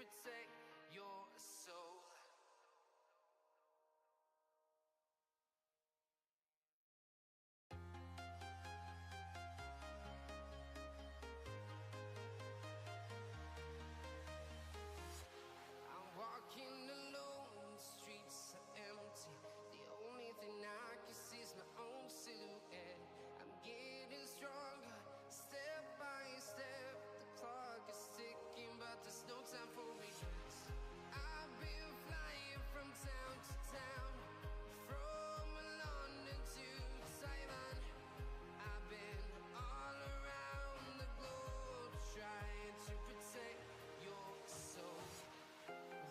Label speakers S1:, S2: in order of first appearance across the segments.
S1: protect your soul. I'm walking alone, the streets are empty. The only thing I can see is my own silhouette. I'm getting stronger, step by step. The clock is ticking, but there's no time for regrets. I've been flying from town to town, from London to Taiwan. I've been all around the globe trying to protect your soul.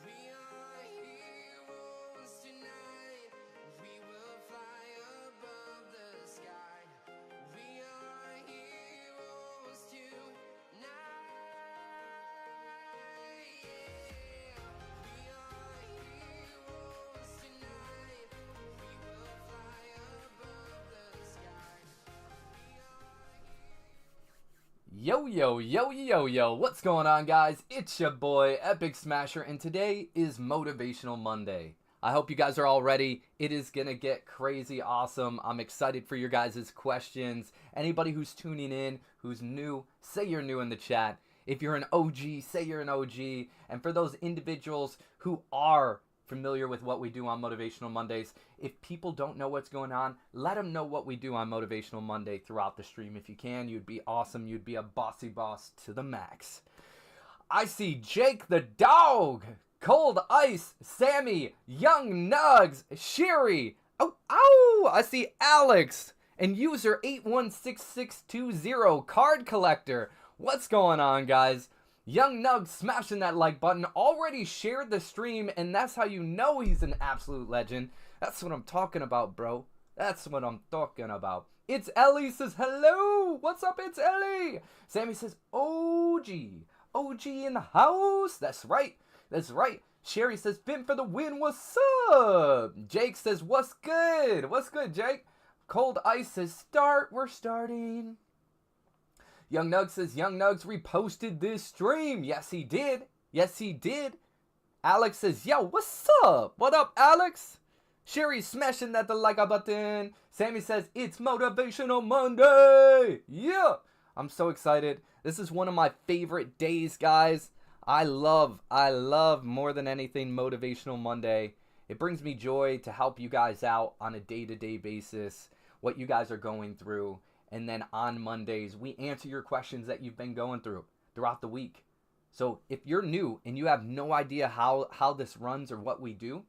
S1: We are heroes tonight. We will fly above the sky. We are heroes tonight. Yeah. We are heroes tonight. We will fly above the sky. We are
S2: Yo, yo, yo, yo, yo, what's going on, guys? It's your boy, Epic Smasher, and today is Motivational Monday. I hope you guys are all ready. It is gonna get crazy awesome. I'm excited for your guys' questions. Anybody who's tuning in, who's new, say you're new in the chat. If you're an OG, say you're an OG. And for those individuals who are familiar with what we do on Motivational Mondays, if people don't know what's going on, let them know what we do on Motivational Monday throughout the stream. If you can, you'd be awesome. You'd be a bossy boss to the max. I see Jake the Dog, Cold Ice, Sammy, Young Nugs, Sherry. Oh, I see Alex and user 816620 Card Collector. What's going on, guys? Young Nug smashing that like button, already shared the stream, and that's how you know he's an absolute legend. That's what I'm talking about, bro. That's what I'm talking about. It's Ellie says, hello. What's up? It's Ellie. Sammy says, OG. OG in the house. That's right. That's right. Sherry says, Finn for the win. What's up? Jake says, what's good? What's good, Jake? Cold Ice says, start. We're starting. Young Nugs says, Young Nugs reposted this stream. Yes, he did. Yes, he did. Alex says, yo, what's up? What up, Alex? Sherry's smashing that the like button. Sammy says, it's Motivational Monday. Yeah. I'm so excited. This is one of my favorite days, guys. I love more than anything Motivational Monday. It brings me joy to help you guys out on a day-to-day basis, what you guys are going through. And then on Mondays, we answer your questions that you've been going through throughout the week. So if you're new and you have no idea how this runs or what we do,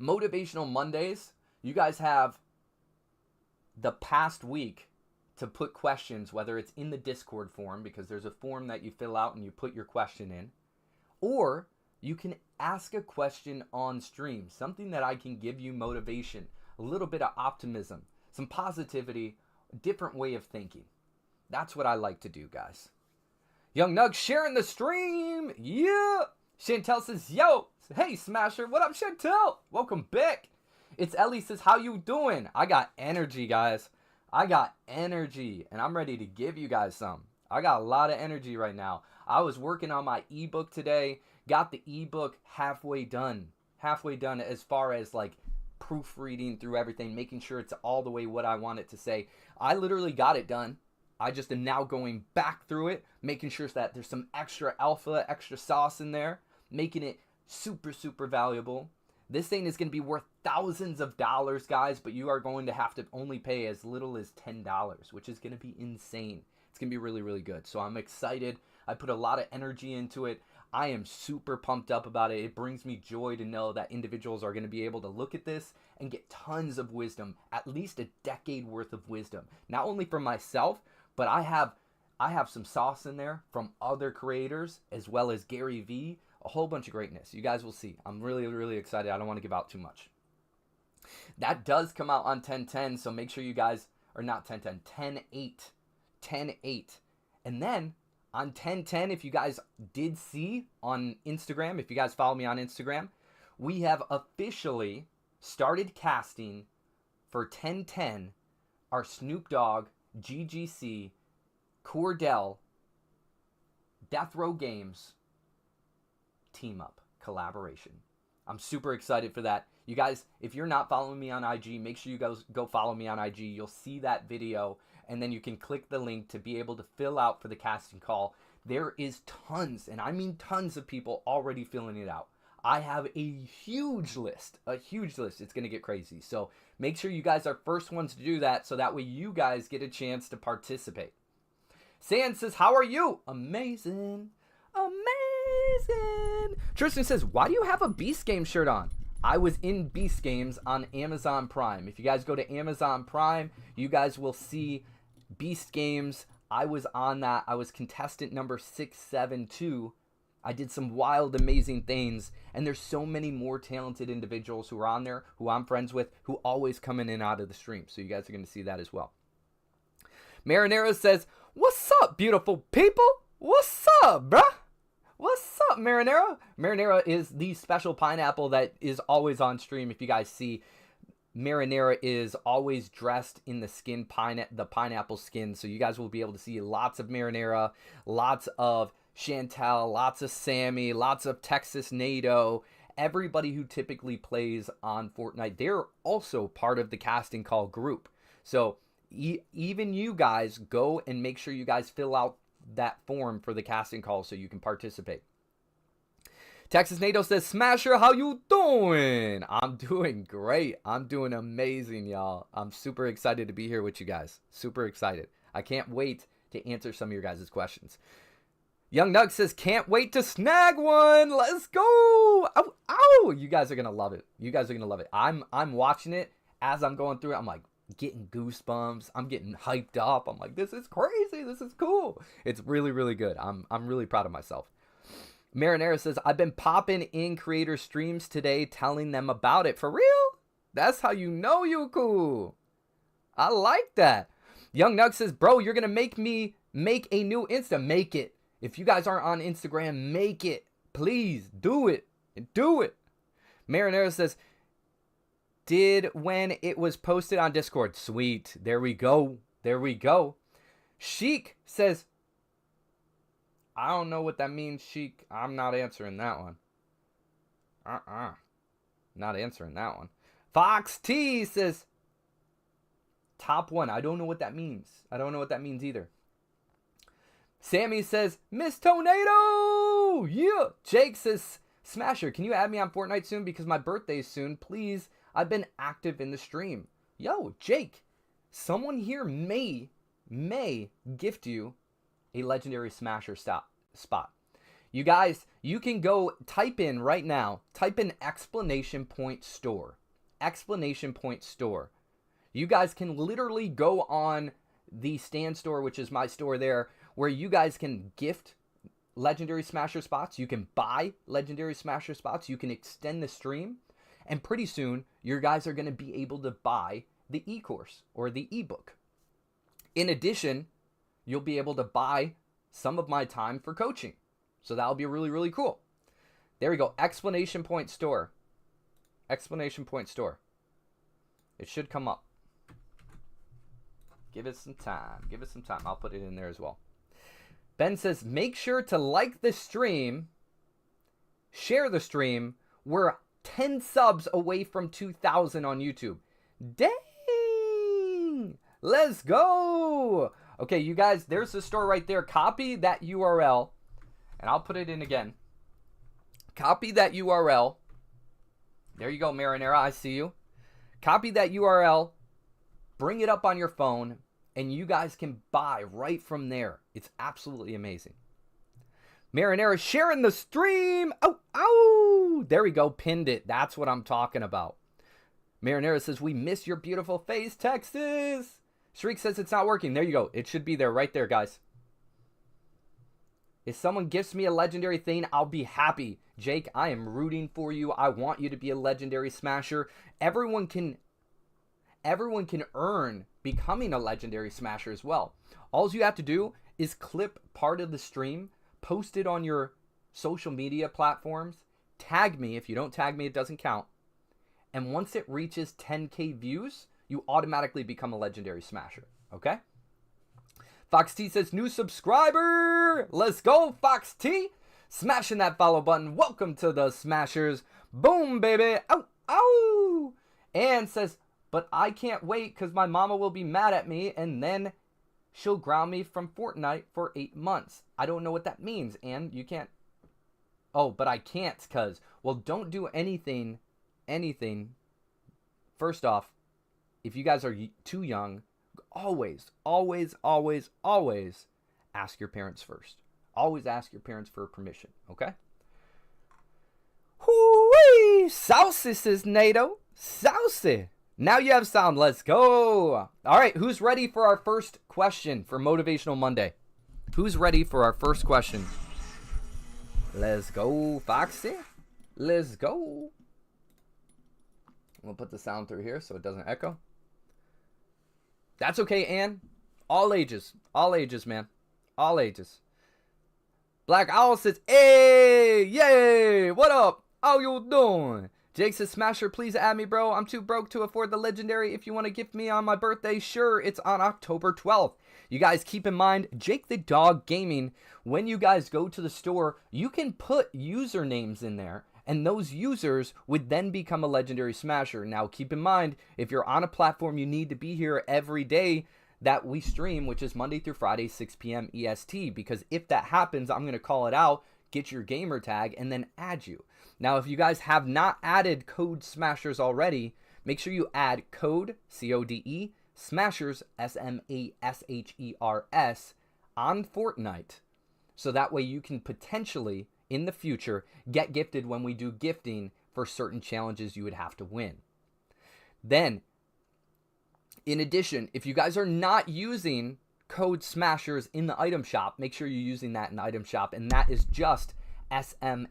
S2: Motivational Mondays, you guys have the past week to put questions, whether it's in the Discord form, because there's a form that you fill out and you put your question in, or you can ask a question on stream, something that I can give you motivation, a little bit of optimism, some positivity, different way of thinking. That's what I like to do, guys. Young Nug sharing the stream. Yeah. Chantel says, yo. Hey, Smasher. What up, Chantel? Welcome back. It's Ellie says, how you doing? I got energy, guys. I got energy, and I'm ready to give you guys some. I got a lot of energy right now. I was working on my ebook today. Got the ebook halfway done. Halfway done as far as like proofreading through everything, making sure it's all the way what I want it to say. I literally got it done. I just am now going back through it, making sure that there's some extra alpha, extra sauce in there, making it super, super valuable. This thing is going to be worth thousands of dollars, guys, but you are going to have to only pay as little as $10, which is going to be insane. It's going to be really, really good. So I'm excited. I put a lot of energy into it. I am super pumped up about it. It brings me joy to know that individuals are going to be able to look at this and get tons of wisdom, at least a decade worth of wisdom. Not only from myself, but I have some sauce in there from other creators as well as Gary Vee, a whole bunch of greatness. You guys will see. I'm really, really excited. I don't want to give out too much. That does come out on 10/10, so make sure you guys are not 10/10, 10/8, 10/8. And then on 10/10, if you guys did see on Instagram, if you guys follow me on Instagram, we have officially started casting for 10/10 our Snoop Dogg, GGC, Cordell, Death Row Games team up, collaboration. I'm super excited for that. You guys, if you're not following me on IG, make sure you guys go follow me on IG. You'll see that video, and then you can click the link to be able to fill out for the casting call. There is tons, and I mean tons of people already filling it out. I have a huge list. It's going to get crazy. So make sure you guys are first ones to do that so that way you guys get a chance to participate. Sand says, how are you? Amazing. Amazing. Tristan says, why do you have a Beast Game shirt on? I was in Beast Games on Amazon Prime. If you guys go to Amazon Prime, you guys will see Beast Games. I was on that. I was contestant number 672. I did some wild, amazing things, and there's so many more talented individuals who are on there, who I'm friends with, who always come in and out of the stream, so you guys are going to see that as well. Marinero says, what's up, beautiful people? What's up, bruh? What's up, Marinero? Marinero is the special pineapple that is always on stream. If you guys see, Marinera is always dressed in the pineapple skin, so you guys will be able to see lots of Marinera, lots of Chantel, lots of Sammy, lots of Texas NATO, everybody who typically plays on Fortnite. They're also part of the casting call group. So even you guys go and make sure you guys fill out that form for the casting call so you can participate. Texas NATO says, Smasher, how you doing? I'm doing great. I'm doing amazing, y'all. I'm super excited to be here with you guys. Super excited. I can't wait to answer some of your guys' questions. Young Nug says, can't wait to snag one. Let's go. Ow, ow. You guys are going to love it. You guys are going to love it. I'm watching it as I'm going through it. I'm like getting goosebumps. I'm getting hyped up. I'm like, this is crazy. This is cool. It's really, really good. I'm really proud of myself. Marinera says, I've been popping in creator streams today telling them about it. For real? That's how you know you cool. I like that. Young Nug says, bro, you're going to make me make a new Insta. Make it. If you guys aren't on Instagram, make it. Please do it. Do it. Marinera says, did when it was posted on Discord. Sweet. There we go. There we go. Sheik says, I don't know what that means, Sheik. I'm not answering that one. Not answering that one. Fox T says, top one. I don't know what that means. I don't know what that means either. Sammy says, Miss Tornado! Yeah! Jake says, Smasher, can you add me on Fortnite soon? Because my birthday's soon. Please. I've been active in the stream. Yo, Jake, someone here may gift you a legendary Smasher spot. You guys, you can go type in right now, type in exclamation point store. Exclamation point store. You guys can literally go on the Stand store, which is my store there, where you guys can gift legendary Smasher spots. You can buy legendary Smasher spots. You can extend the stream. And pretty soon, your guys are going to be able to buy the e-course or the ebook. In addition, you'll be able to buy some of my time for coaching. So that'll be really, really cool. There we go. Exclamation point store. Exclamation point store. It should come up. Give it some time. Give it some time. I'll put it in there as well. Ben says, make sure to like the stream, share the stream. We're 10 subs away from 2,000 on YouTube. Dang! Let's go! Okay, you guys, there's the store right there. Copy that URL, and I'll put it in again. Copy that URL. There you go, Marinera. I see you. Copy that URL. Bring it up on your phone, and you guys can buy right from there. It's absolutely amazing. Marinera sharing the stream. Oh, oh. There we go. Pinned it. That's what I'm talking about. Marinera says, we miss your beautiful face, Texas. Shriek says it's not working. There you go. It should be there right there, guys. If someone gives me a legendary thing, I'll be happy. Jake, I am rooting for you. I want you to be a legendary Smasher. Everyone can earn becoming a legendary Smasher as well. All you have to do is clip part of the stream, post it on your social media platforms, tag me. If you don't tag me, it doesn't count. And once it reaches 10K views, you automatically become a legendary Smasher. Okay? Fox T says, new subscriber. Let's go, Fox T. smashing that follow button. Welcome to the Smashers. Boom, baby. Ow, ow. And says, but I can't wait because my mama will be mad at me and then she'll ground me from Fortnite for 8 months. I don't know what that means, and you can't. Oh, but I can't because, well, don't do anything. First off, if you guys are too young, always ask your parents first. Always ask your parents for permission, okay? Hoo-wee! Saucy, says NATO. Saucy. Now you have sound. Let's go. All right, who's ready for our first question for Motivational Monday? Who's ready for our first question? Let's go, Foxy. Let's go. We'll put the sound through here so it doesn't echo. That's okay, Ann. All ages, man. All ages. Black Owl says, hey, yay, what up? How you doing? Jake says, Smasher, please add me, bro. I'm too broke to afford the legendary. If you want to gift me on my birthday, sure, it's on October 12th. You guys keep in mind, Jake the Dog Gaming, when you guys go to the store, you can put usernames in there, and those users would then become a legendary Smasher. Now, keep in mind, if you're on a platform, you need to be here every day that we stream, which is Monday through Friday, 6 p.m. EST, because if that happens, I'm going to call it out, get your gamer tag, and then add you. Now, if you guys have not added Code Smashers already, make sure you add Code, C-O-D-E, Smashers, S-M-A-S-H-E-R-S, on Fortnite. So that way you can potentially, in the future, get gifted when we do gifting for certain challenges you would have to win. Then, in addition, if you guys are not using Code Smashers in the item shop, make sure you're using that in the item shop, and that is just S-M-A-S-H-E-R-S.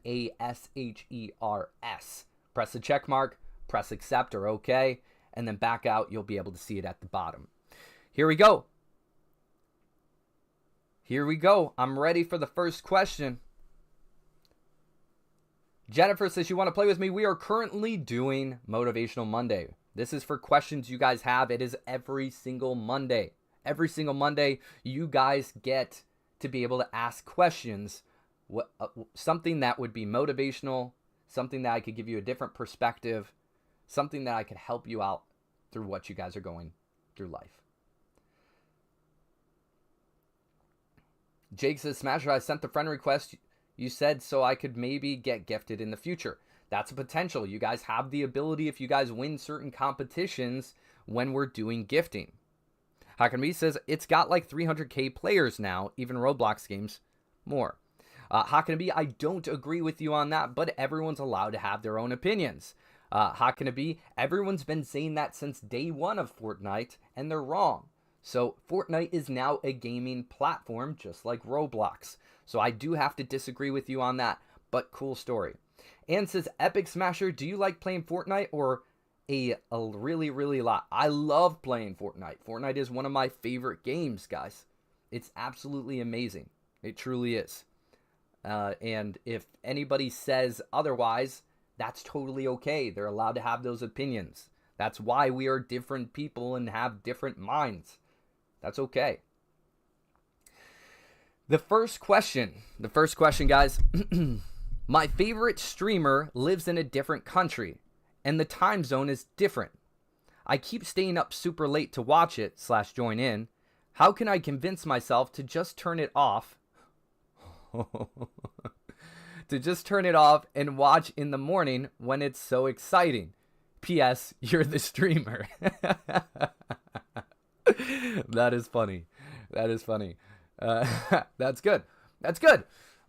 S2: Press the check mark, press accept or OK, and then back out. You'll be able to see it at the bottom. Here we go. I'm ready for the first question. Jennifer says, you want to play with me? We are currently doing Motivational Monday. This is for questions you guys have. It is every single Monday. Every single Monday, you guys get to be able to ask questions. Something that would be motivational, something that I could give you a different perspective, something that I could help you out through what you guys are going through life. Jake says, Smasher, I sent the friend request. You said so I could maybe get gifted in the future. That's a potential. You guys have the ability if you guys win certain competitions when we're doing gifting. Hakanmi says, it's got like 300k players now, even Roblox games more. Hakanbi, I don't agree with you on that, but everyone's allowed to have their own opinions. Hakanbi, everyone's been saying that since day one of Fortnite, and they're wrong. So Fortnite is now a gaming platform, just like Roblox. So I do have to disagree with you on that, but cool story. Ann says, Epic Smasher, do you like playing Fortnite or a really lot? I love playing Fortnite. Fortnite is one of my favorite games, guys. It's absolutely amazing. It truly is. And if anybody says otherwise, that's totally okay. They're allowed to have those opinions. That's why we are different people and have different minds. That's okay. The first question, guys. My favorite streamer lives in a different country, and the time zone is different. I keep staying up super late to watch it / join in. How can I convince myself to just turn it off? To just turn it off and watch in the morning when it's so exciting. P.S. You're the streamer. That is funny. That's good.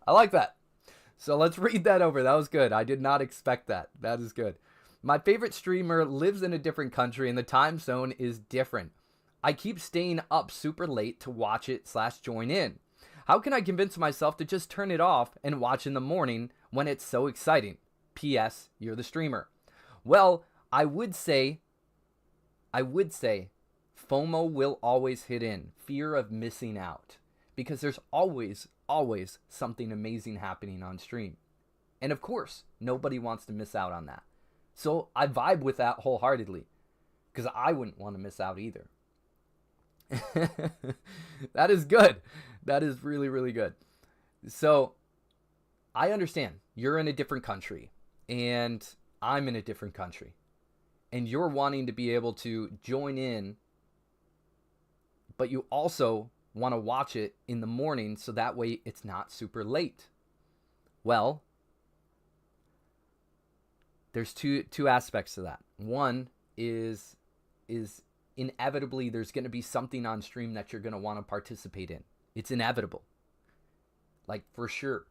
S2: I like that. So let's read that over. That was good. I did not expect that. That is good. My favorite streamer lives in a different country and the time zone is different. I keep staying up super late to watch it / join in. How can I convince myself to just turn it off and watch in the morning when it's so exciting? P.S. You're the streamer. Well, I would say FOMO will always hit in. Fear of missing out. Because there's always something amazing happening on stream. And of course, nobody wants to miss out on that. So I vibe with that wholeheartedly. Because I wouldn't want to miss out either. That is good. That is really good. So I understand you're in a different country and I'm in a different country, and you're wanting to be able to join in, but you also want to watch it in the morning so that way it's not super late. Well, there's two aspects to that. One is inevitably there's going to be something on stream that you're going to want to participate in. It's inevitable. Like, for sure.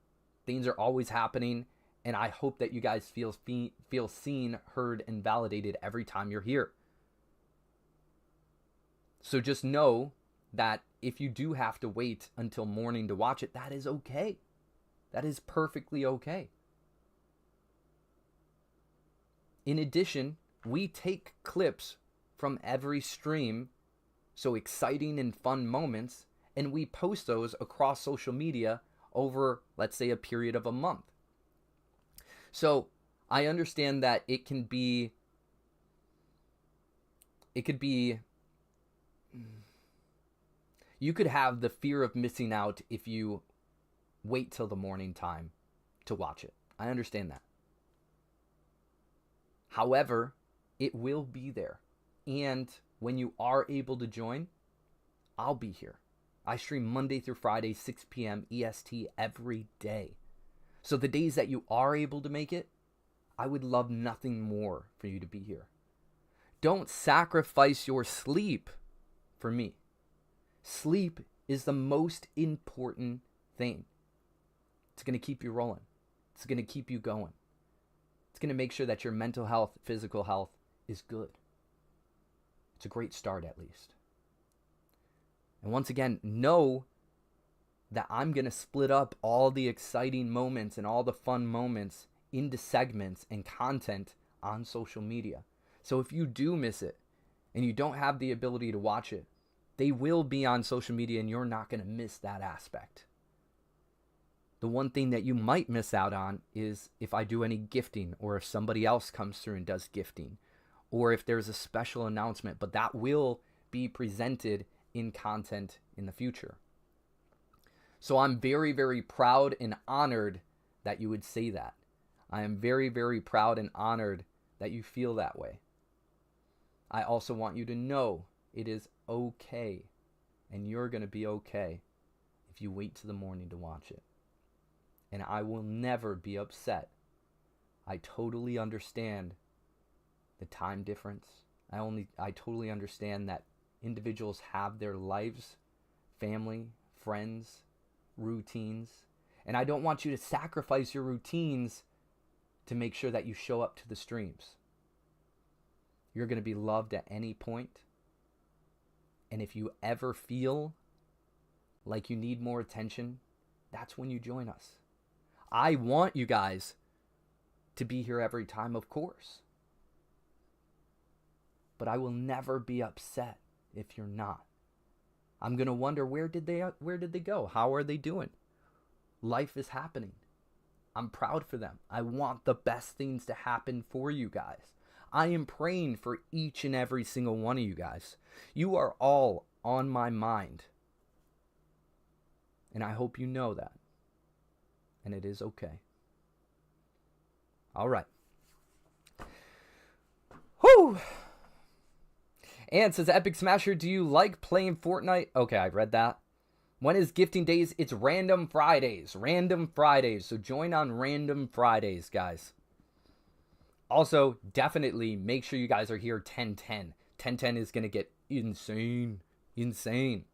S2: Things are always happening, and I hope that you guys feel seen, heard, and validated every time you're here. So just know that if you do have to wait until morning to watch it, that is okay. That is perfectly okay. In addition, we take clips from every stream, so exciting and fun moments, and we post those across social media over, let's say, a period of a month. So I understand that it could be, you could have the fear of missing out if you wait till the morning time to watch it. I understand that. However, it will be there. And when you are able to join, I'll be here. I stream Monday through Friday, 6 p.m. EST every day. So the days that you are able to make it, I would love nothing more for you to be here. Don't sacrifice your sleep for me. Sleep is the most important thing. It's going to keep you rolling. It's going to keep you going. It's going to make sure that your mental health, physical health is good. It's a great start, at least. And once again, know that I'm going to split up all the exciting moments and all the fun moments into segments and content on social media. So if you do miss it and you don't have the ability to watch it, they will be on social media and you're not going to miss that aspect. The one thing that you might miss out on is if I do any gifting, or if somebody else comes through and does gifting, or if there's a special announcement, but that will be presented in content in the future. So I'm very, very proud and honored that you would say that. I am very, very proud and honored that you feel that way. I also want you to know it is okay, and you're going to be okay if you wait till the morning to watch it. And I will never be upset. I totally understand the time difference. I totally understand that individuals have their lives, family, friends, routines, and I don't want you to sacrifice your routines to make sure that you show up to the streams. You're going to be loved at any point. And if you ever feel like you need more attention, that's when you join us. I want you guys to be here every time, of course. But I will never be upset if you're not. I'm going to wonder, where did they go? How are they doing? Life is happening. I'm proud for them. I want the best things to happen for you guys. I am praying for each and every single one of you guys. You are all on my mind. And I hope you know that. And it is okay. All right. Whew. And says, Epic Smasher, do you like playing Fortnite? Okay, I read that. When is gifting days? It's Random Fridays. Random Fridays. So join on Random Fridays, guys. Also, definitely make sure you guys are here 10:10. 10:10 is going to get insane. Insane.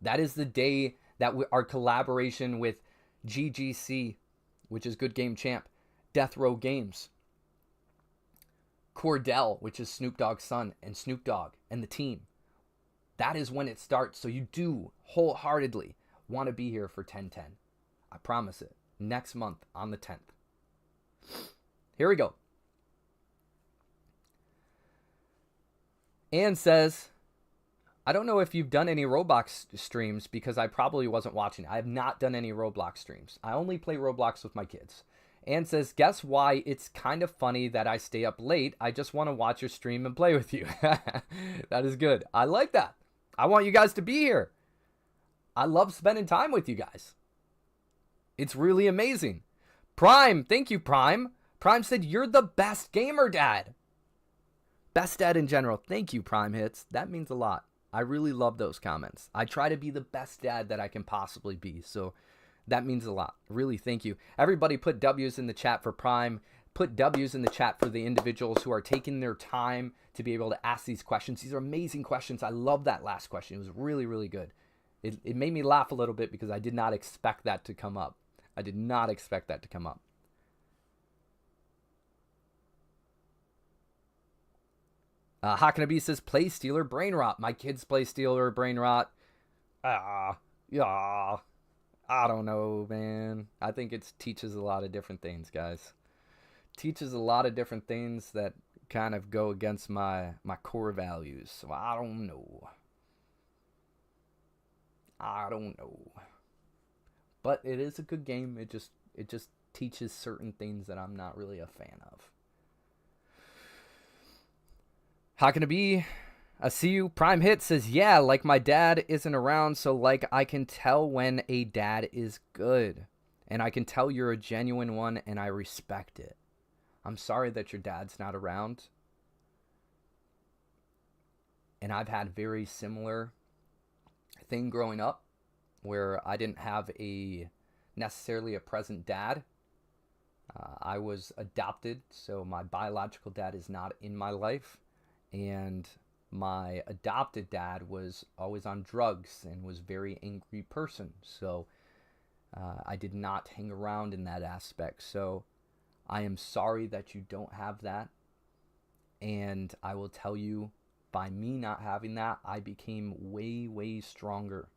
S2: That is the day that our collaboration with GGC, which is Good Game Champ, Death Row Games, Cordell, which is Snoop Dogg's son, and Snoop Dogg and the team. That is when it starts. So you do wholeheartedly want to be here for 10:10. I promise it. Next month on the 10th. Here we go. Ann says, I don't know if you've done any Roblox streams because I probably wasn't watching. I have not done any Roblox streams. I only play Roblox with my kids. Ann says, guess why it's kind of funny that I stay up late. I just want to watch your stream and play with you. That is good. I like that. I want you guys to be here. I love spending time with you guys. It's really amazing. Prime, thank you, Prime. Prime said, you're the best gamer dad. Best dad in general. Thank you, Prime Hits. That means a lot. I really love those comments. I try to be the best dad that I can possibly be. So that means a lot. Really, thank you. Everybody put W's in the chat for Prime. Put W's in the chat for the individuals who are taking their time to be able to ask these questions. These are amazing questions. I love that last question. It was really, really good. It made me laugh a little bit because I did not expect that to come up. I did not expect that to come up. Hakanabe says, play Stealer Brain Rot. My kids play Stealer Brain Rot. Yeah. I don't know, man. I think it teaches a lot of different things, guys. Teaches a lot of different things that kind of go against my core values. So I don't know. But it is a good game. It just teaches certain things that I'm not really a fan of. How can it be? I see you. Prime Hit says, yeah, like my dad isn't around, so like I can tell when a dad is good. And I can tell you're a genuine one, and I respect it. I'm sorry that your dad's not around. And I've had very similar thing growing up where I didn't have necessarily a present dad. I was adopted, so my biological dad is not in my life. And my adopted dad was always on drugs and was a very angry person. So I did not hang around in that aspect. So I am sorry that you don't have that. And I will tell you, by me not having that, I became way, way stronger.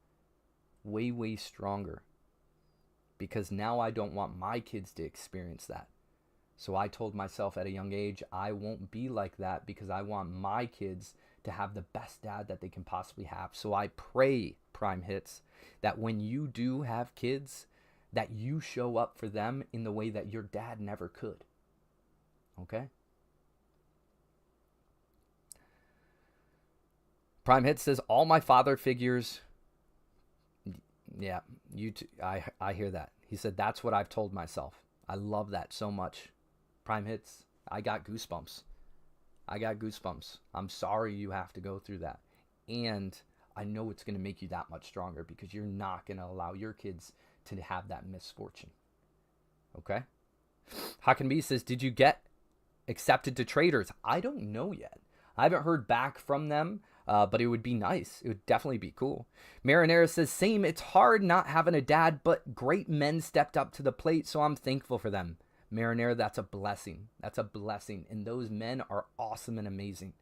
S2: Way, way stronger. Because now I don't want my kids to experience that. So I told myself at a young age, I won't be like that because I want my kids to have the best dad that they can possibly have. So I pray, Prime Hits, that when you do have kids, that you show up for them in the way that your dad never could. Okay? Prime Hits says, all my father figures... Yeah, I hear that. He said, that's what I've told myself. I love that so much. Prime Hits, I got goosebumps. I'm sorry you have to go through that. And I know it's going to make you that much stronger because you're not going to allow your kids to have that misfortune. Okay? Hakan says, did you get accepted to traders? I don't know yet. I haven't heard back from them, but it would be nice. It would definitely be cool. Marinera says, same, it's hard not having a dad, but great men stepped up to the plate, so I'm thankful for them. Marinera, that's a blessing. That's a blessing. And those men are awesome and amazing.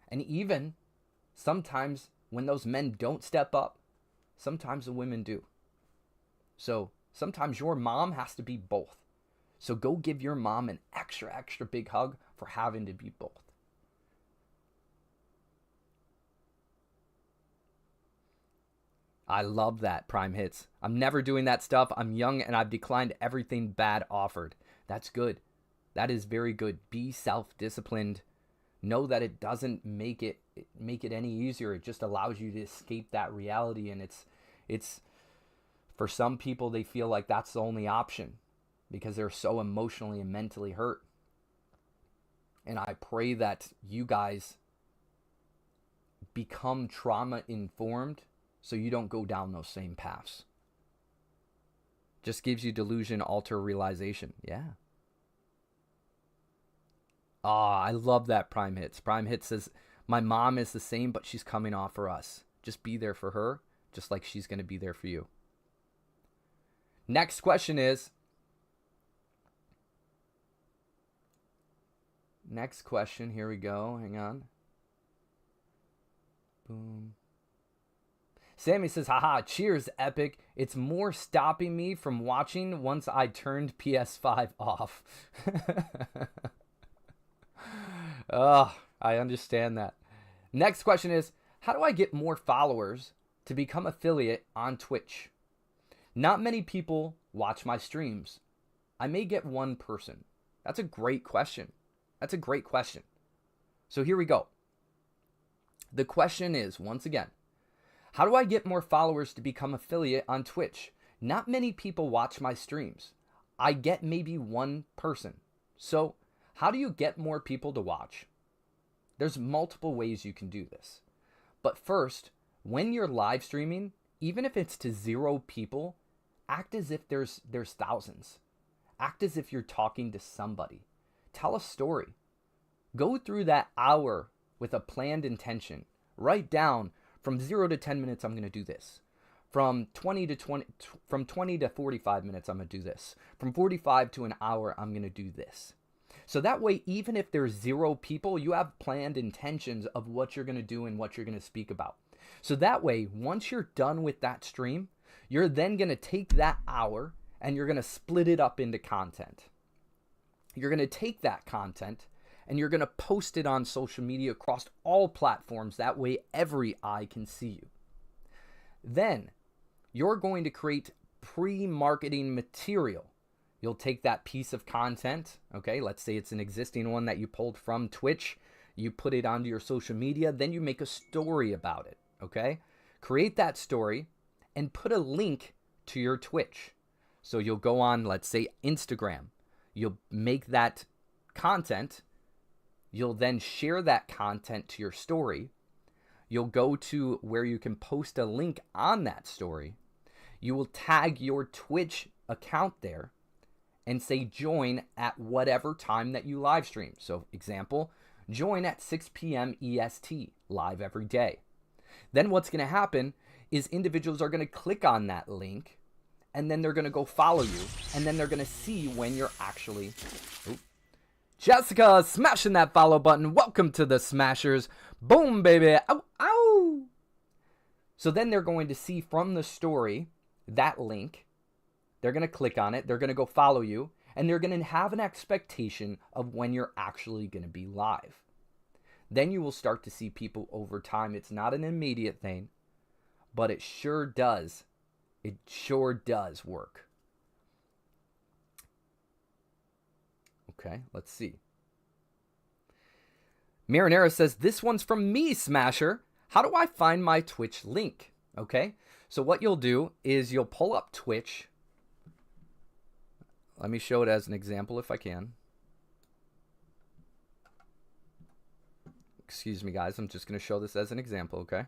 S2: And even sometimes when those men don't step up, sometimes the women do. So sometimes your mom has to be both. So go give your mom an extra, extra big hug for having to be both. I love that, Prime Hits. I'm never doing that stuff. I'm young and I've declined everything bad offered. That's good. That is very good. Be self-disciplined. Know that it doesn't make it any easier. It just allows you to escape that reality. And it's for some people, they feel like that's the only option because they're so emotionally and mentally hurt. And I pray that you guys become trauma-informed so you don't go down those same paths. Just gives you delusion, alter realization. Yeah. I love that, Prime Hits. Prime Hits says, my mom is the same, but she's coming off for us. Just be there for her, just like she's going to be there for you. Next question is, next question, here we go. Hang on. Boom. Sammy says, haha, cheers, Epic. It's more stopping me from watching once I turned PS5 off. Oh, I understand that. Next question is, how do I get more followers to become affiliate on Twitch? Not many people watch my streams. I may get one person. That's a great question. That's a great question. So here we go. The question is, once again, how do I get more followers to become affiliate on Twitch? Not many people watch my streams. I get maybe one person. So how do you get more people to watch? There's multiple ways you can do this. But first, when you're live streaming, even if it's to 0 people, act as if there's thousands. Act as if you're talking to somebody. Tell a story. Go through that hour with a planned intention. Write down from 0 to 10 minutes, I'm going to do this. From 20 to 45 minutes, I'm going to do this. From 45 to an hour, I'm going to do this. So that way, even if there's 0 people, you have planned intentions of what you're going to do and what you're going to speak about. So that way, once you're done with that stream, you're then going to take that hour and you're going to split it up into content. You're going to take that content and you're going to post it on social media across all platforms. That way, every eye can see you. Then you're going to create pre-marketing material. You'll take that piece of content, okay, let's say it's an existing one that you pulled from Twitch, you put it onto your social media, then you make a story about it, okay? Create that story and put a link to your Twitch. So you'll go on, let's say, Instagram. You'll make that content. You'll then share that content to your story. You'll go to where you can post a link on that story. You will tag your Twitch account there and say join at whatever time that you live stream. So example, join at 6 p.m. EST, live every day. Then what's going to happen is individuals are going to click on that link and then they're going to go follow you and then they're going to see when you're actually... Ooh. Jessica, smashing that follow button. Welcome to the Smashers. Boom, baby. Ow, ow. So then they're going to see from the story that link. They're going to click on it. They're going to go follow you. And they're going to have an expectation of when you're actually going to be live. Then you will start to see people over time. It's not an immediate thing, but it sure does. It sure does work. Okay, let's see. Marinera says, this one's from me, Smasher. How do I find my Twitch link? Okay, so what you'll do is you'll pull up Twitch. Let me show it as an example if I can. Excuse me, guys. I'm just going to show this as an example, okay?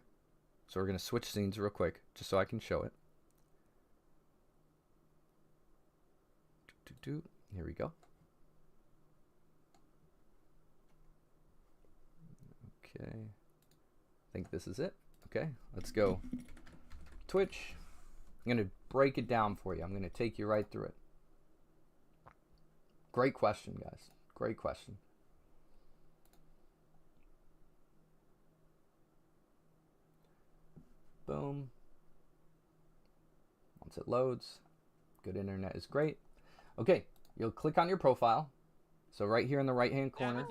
S2: So we're going to switch scenes real quick just so I can show it. Here we go. Okay. I think this is it. Okay, let's go. Twitch. I'm going to break it down for you. I'm going to take you right through it. Great question, guys. Great question. Boom. Once it loads, good internet is great. Okay, you'll click on your profile. So right here in the right-hand corner,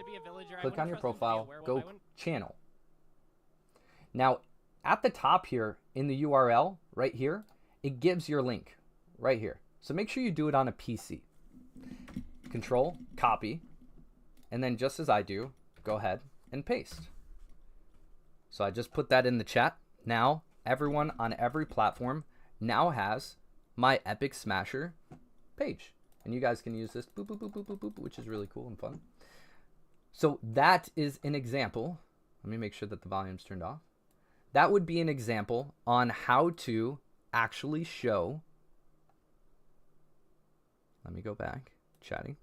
S2: click on your profile, go channel. Now, at the top here in the URL, right here, it gives your link right here. So make sure you do it on a PC. Control, copy, and then just as I do, go ahead and paste. So I just put that in the chat. Now, everyone on every platform now has my Epic Smasher page. And you guys can use this, boop, boop, boop, boop, boop, boop, which is really cool and fun. So that is an example. Let me make sure that the volume's turned off. That would be an example on how to actually show. Let me go back, chatting.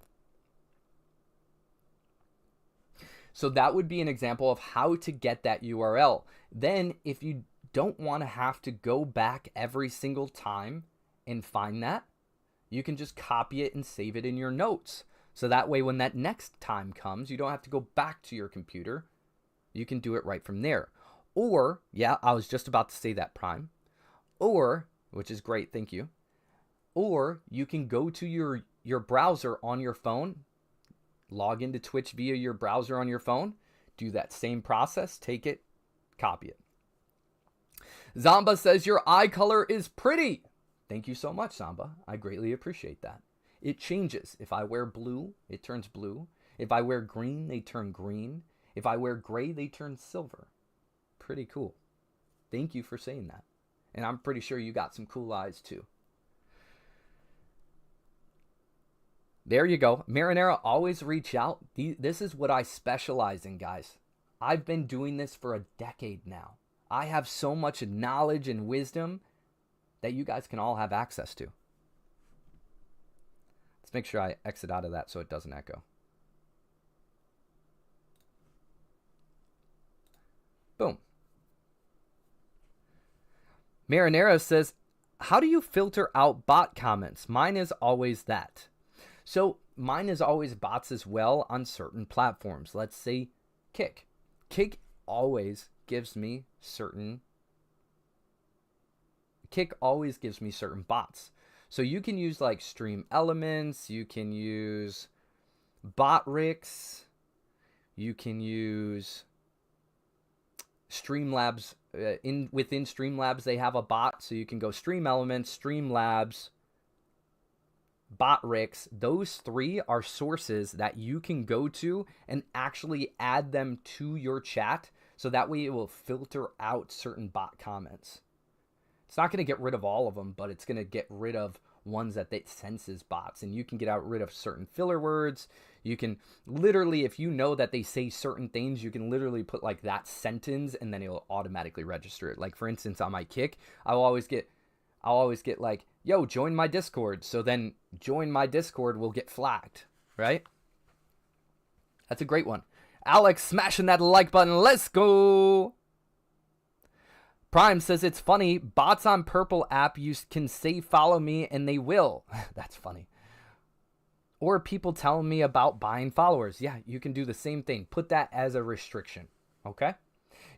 S2: So that would be an example of how to get that URL. Then if you don't want to have to go back every single time and find that, you can just copy it and save it in your notes. So that way when that next time comes, you don't have to go back to your computer. You can do it right from there. Or, yeah, I was just about to say that, Prime. Or, which is great, thank you. Or you can go to your browser on your phone, log into Twitch via your browser on your phone, do that same process, take it, copy it. Zamba says your eye color is pretty. Thank you so much, Zamba. I greatly appreciate that. It changes. If I wear blue, it turns blue. If I wear green, they turn green. If I wear gray, they turn silver. Pretty cool. Thank you for saying that. And I'm pretty sure you got some cool eyes too. There you go. Marinara, always reach out. This is what I specialize in, guys. I've been doing this for a decade now. I have so much knowledge and wisdom that you guys can all have access to. Let's make sure I exit out of that so it doesn't echo. Boom. Marinara says, how do you filter out bot comments? Mine is always that. So mine is always bots as well on certain platforms. Let's say Kick. Kick always gives me certain bots. So you can use like Stream Elements, you can use Botrix, you can use Streamlabs. Within Streamlabs, they have a bot, so you can go Stream Elements, Streamlabs, Botrix. Those three are sources that you can go to and actually add them to your chat, so that way it will filter out certain bot comments. It's not going to get rid of all of them, but it's going to get rid of ones that it senses bots. And you can get rid of certain filler words. You can literally, if you know that they say certain things, you can literally put like that sentence and then it'll automatically register it. Like for instance, on my Kick, I'll always get like, yo, join my Discord. So then join my Discord will get flagged, right? That's a great one. Alex, smashing that like button. Let's go. Prime says, it's funny, bots on Purple app, you can say follow me and they will. That's funny. Or people telling me about buying followers. Yeah, you can do the same thing. Put that as a restriction. Okay?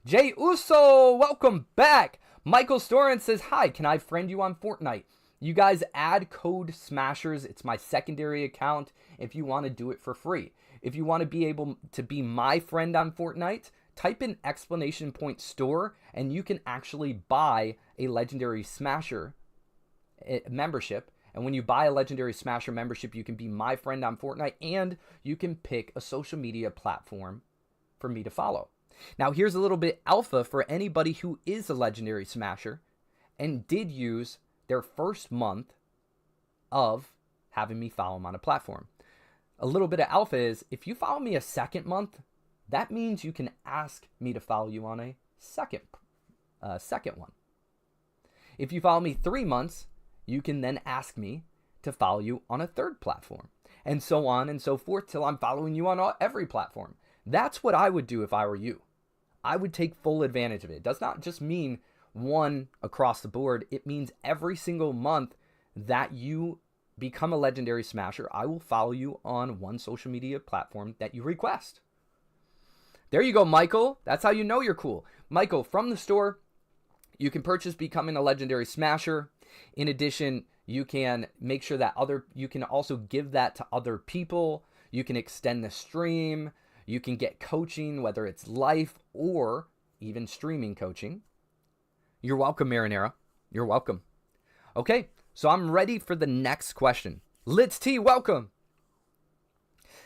S2: Jay Uso, welcome back. Michael Storin says, hi, can I friend you on Fortnite? You guys add code Smashers. It's my secondary account if you want to do it for free. If you want to be able to be my friend on Fortnite, type in ! store and you can actually buy a Legendary Smasher membership. And when you buy a Legendary Smasher membership, you can be my friend on Fortnite and you can pick a social media platform for me to follow. Now, here's a little bit alpha for anybody who is a Legendary Smasher and did use their first month of having me follow them on a platform. A little bit of alpha is if you follow me a second month, that means you can ask me to follow you on a second one. If you follow me 3 months, you can then ask me to follow you on a third platform, and so on and so forth till I'm following you on every platform. That's what I would do if I were you. I would take full advantage of it. It does not just mean one across the board. It means every single month that you become a Legendary Smasher, I will follow you on one social media platform that you request. There you go, Michael. That's how you know you're cool. Michael, from the store, you can purchase becoming a Legendary Smasher. In addition, you can make sure that you can also give that to other people. You can extend the stream. You can get coaching, whether it's life or even streaming coaching. You're welcome, Marinara. You're welcome. Okay, so I'm ready for the next question. Litz T, welcome.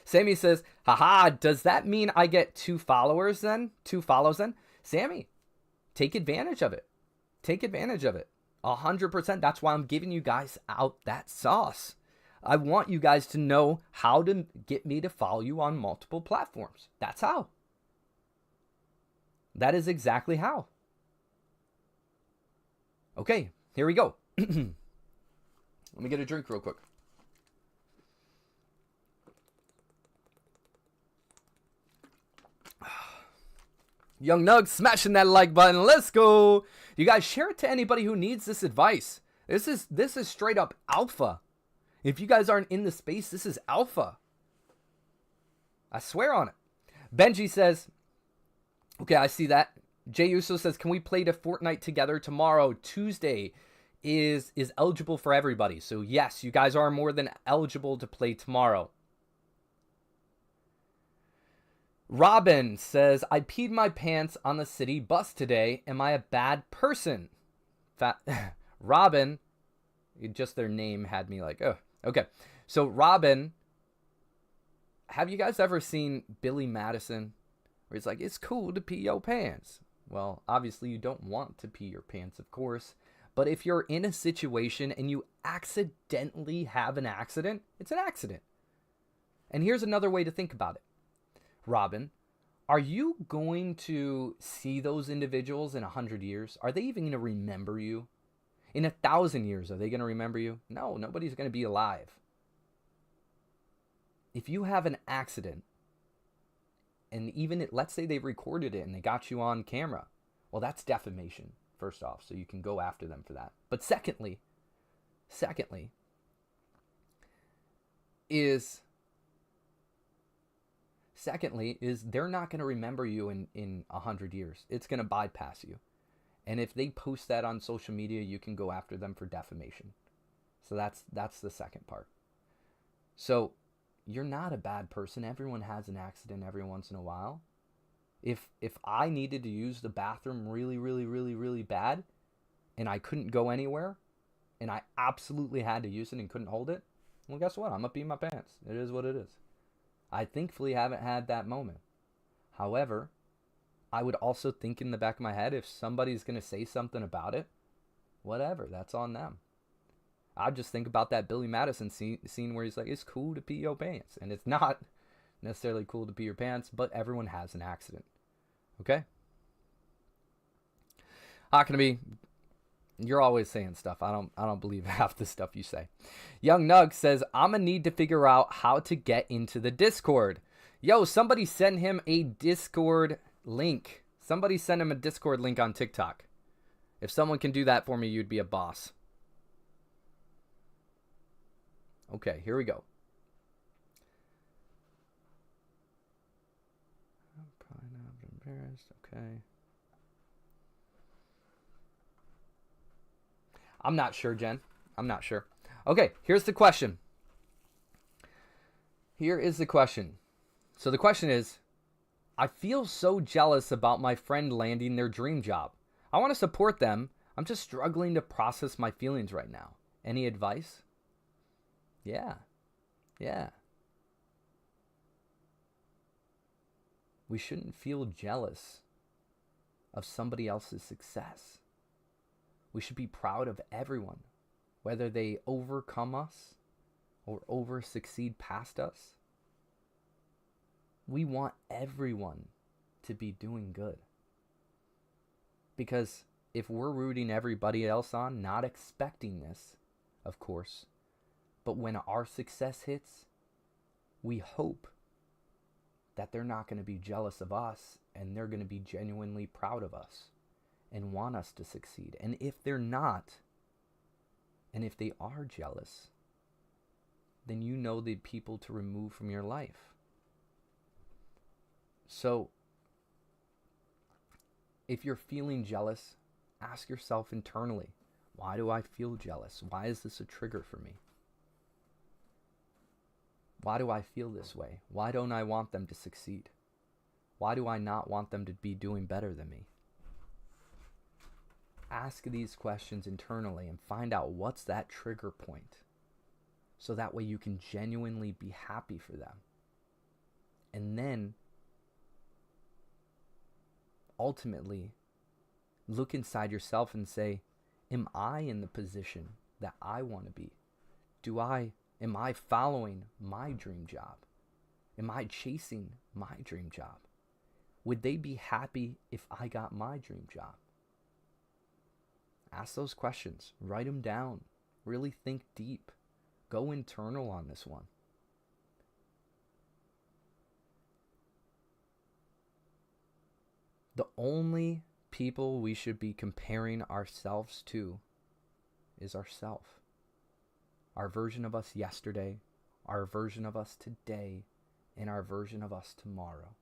S2: Sammy says, haha, does that mean I get 2 followers then? 2 follows then? Sammy, take advantage of it. Take advantage of it. 100%. That's why I'm giving you guys out that sauce. I want you guys to know how to get me to follow you on multiple platforms. That's how. That is exactly how. Okay, here we go. Let me get a drink real quick. Young Nug, smashing that like button. Let's go. You guys share it to anybody who needs this advice. This is straight up alpha. If you guys aren't in the space, this is alpha. I swear on it. Benji says, okay, I see that. Jay Uso says, can we play to Fortnite together tomorrow? Tuesday is eligible for everybody. So yes, you guys are more than eligible to play tomorrow. Robin says, I peed my pants on the city bus today. Am I a bad person? Robin, just their name had me like, oh, okay. So Robin, have you guys ever seen Billy Madison? Where it's like, it's cool to pee your pants. Well, obviously you don't want to pee your pants, of course. But if you're in a situation and you accidentally have an accident, it's an accident. And here's another way to think about it. Robin, are you going to see those individuals in 100 years? Are they even going to remember you? In 1,000 years, are they going to remember you? No, nobody's going to be alive. If you have an accident, and let's say they recorded it and they got you on camera, well, that's defamation, first off, so you can go after them for that. But secondly, is they're not going to remember you in 100 years. It's going to bypass you. And if they post that on social media, you can go after them for defamation. So that's the second part. So you're not a bad person. Everyone has an accident every once in a while. If I needed to use the bathroom really, really, really, really bad, and I couldn't go anywhere, and I absolutely had to use it and couldn't hold it, well, guess what? I'm going to pee my pants. It is what it is. I thankfully haven't had that moment. However, I would also think in the back of my head, if somebody's going to say something about it, whatever, that's on them. I just think about that Billy Madison scene where he's like, it's cool to pee your pants. And it's not necessarily cool to pee your pants, but everyone has an accident. Okay? Huckabee, you're always saying stuff. I don't believe half the stuff you say. Young Nug says, I'm going to need to figure out how to get into the Discord. Yo, somebody send him a Discord link. Somebody send him a Discord link on TikTok. If someone can do that for me, you'd be a boss. Okay, here we go. I'm probably not embarrassed. Okay. I'm not sure, Jen. I'm not sure. Okay, here's the question. Here is the question. So the question is, I feel so jealous about my friend landing their dream job. I want to support them. I'm just struggling to process my feelings right now. Any advice? Yeah. We shouldn't feel jealous of somebody else's success. We should be proud of everyone, whether they overcome us or succeed past us. We want everyone to be doing good. Because if we're rooting everybody else on, not expecting this, of course, but when our success hits, we hope that they're not going to be jealous of us and they're going to be genuinely proud of us and want us to succeed. And if they're not, and if they are jealous, then you know the people to remove from your life. So, if you're feeling jealous, ask yourself internally, why do I feel jealous? Why is this a trigger for me? Why do I feel this way? Why don't I want them to succeed? Why do I not want them to be doing better than me? Ask these questions internally and find out what's that trigger point. So that way you can genuinely be happy for them. And then, ultimately, look inside yourself and say, am I in the position that I want to be? Am I following my dream job? Am I chasing my dream job? Would they be happy if I got my dream job? Ask those questions. Write them down. Really think deep. Go internal on this one. The only people we should be comparing ourselves to is ourself. Our version of us yesterday, our version of us today, and our version of us tomorrow.